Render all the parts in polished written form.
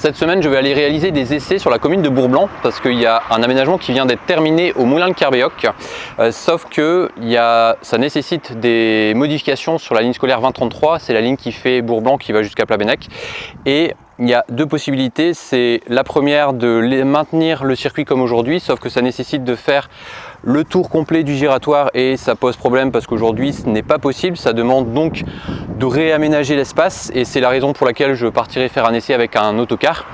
Cette semaine, je vais aller réaliser des essais sur la commune de Bourg-Blanc parce qu'il y a un aménagement qui vient d'être terminé au moulin de Kerbéoc. Sauf que ça nécessite des modifications sur la ligne scolaire 2033. C'est la ligne qui fait Bourg-Blanc qui va jusqu'à Plabennec. Et il y a deux possibilités. C'est la première de maintenir le circuit comme aujourd'hui, sauf que ça nécessite de faire le tour complet du giratoire et ça pose problème parce qu'aujourd'hui ce n'est pas possible. Ça demande donc de réaménager l'espace et c'est la raison pour laquelle je partirai faire un essai avec un autocar.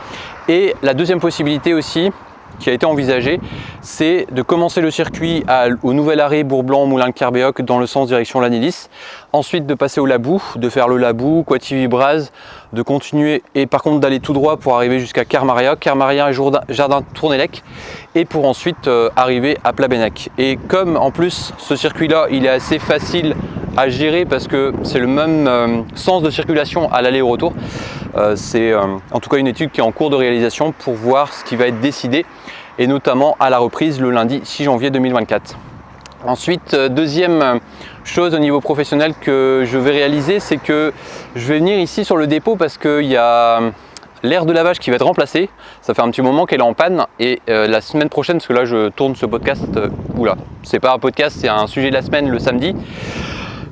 Et la deuxième possibilité aussi qui a été envisagée, c'est de commencer le circuit au nouvel arrêt Bourg-Blanc, moulin de Kerbéoc dans le sens direction Lannélis, ensuite de passer au Labou, de faire le Labou, Coitivy-Braz, de continuer et par contre d'aller tout droit pour arriver jusqu'à Kermaria et Jardin Tournélec et pour ensuite arriver à Plabennec. Et comme en plus ce circuit là il est assez facile à gérer parce que c'est le même sens de circulation à l'aller et au retour, c'est en tout cas une étude qui est en cours de réalisation pour voir ce qui va être décidé et notamment à la reprise le lundi 6 janvier 2024. Ensuite, deuxième chose au niveau professionnel que je vais réaliser, c'est que je vais venir ici sur le dépôt parce qu'il y a l'aire de lavage qui va être remplacée. Ça fait un petit moment qu'elle est en panne et la semaine prochaine, parce que là je tourne ce podcast, c'est pas un podcast, c'est un sujet de la semaine le samedi.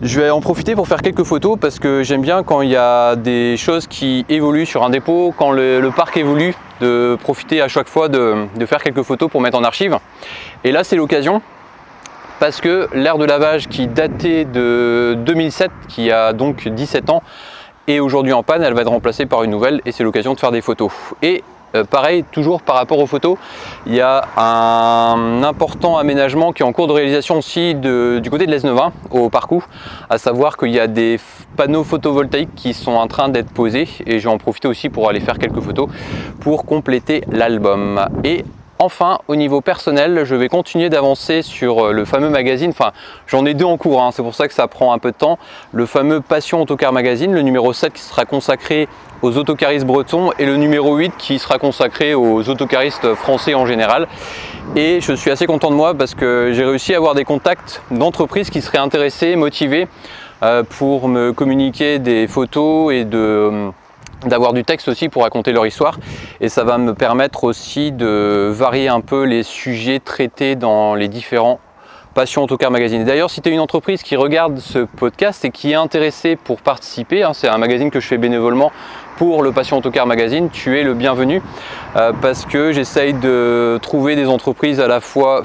Je vais en profiter pour faire quelques photos parce que j'aime bien quand il y a des choses qui évoluent sur un dépôt, quand le parc évolue, de profiter à chaque fois de faire quelques photos pour mettre en archive. Et là c'est l'occasion parce que l'aire de lavage qui datait de 2007, qui a donc 17 ans, est aujourd'hui en panne, elle va être remplacée par une nouvelle et c'est l'occasion de faire des photos. Et pareil, toujours par rapport aux photos, il y a un important aménagement qui est en cours de réalisation aussi du côté de l'Esnevin, au Parcours, à savoir qu'il y a des panneaux photovoltaïques qui sont en train d'être posés et je vais en profiter aussi pour aller faire quelques photos pour compléter l'album. Et enfin, au niveau personnel, je vais continuer d'avancer sur le fameux magazine, enfin j'en ai deux en cours, c'est pour ça que ça prend un peu de temps, le fameux Passion Autocar Magazine, le numéro 7 qui sera consacré aux autocaristes bretons et le numéro 8 qui sera consacré aux autocaristes français en général. Et je suis assez content de moi parce que j'ai réussi à avoir des contacts d'entreprises qui seraient intéressées, motivées pour me communiquer des photos et d'avoir du texte aussi pour raconter leur histoire et ça va me permettre aussi de varier un peu les sujets traités dans les différents Passion Autocar Magazine. D'ailleurs, si tu es une entreprise qui regarde ce podcast et qui est intéressée pour participer, c'est un magazine que je fais bénévolement pour le Passion Autocar Magazine, tu es le bienvenu parce que j'essaye de trouver des entreprises à la fois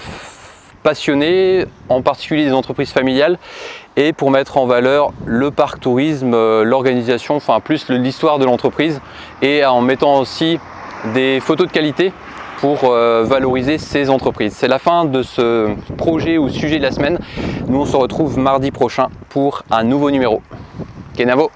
passionnées, en particulier des entreprises familiales, et pour mettre en valeur le parc tourisme, l'organisation, enfin plus l'histoire de l'entreprise, et en mettant aussi des photos de qualité pour valoriser ces entreprises. C'est la fin de ce projet ou sujet de la semaine. Nous on se retrouve mardi prochain pour un nouveau numéro. Kenavo!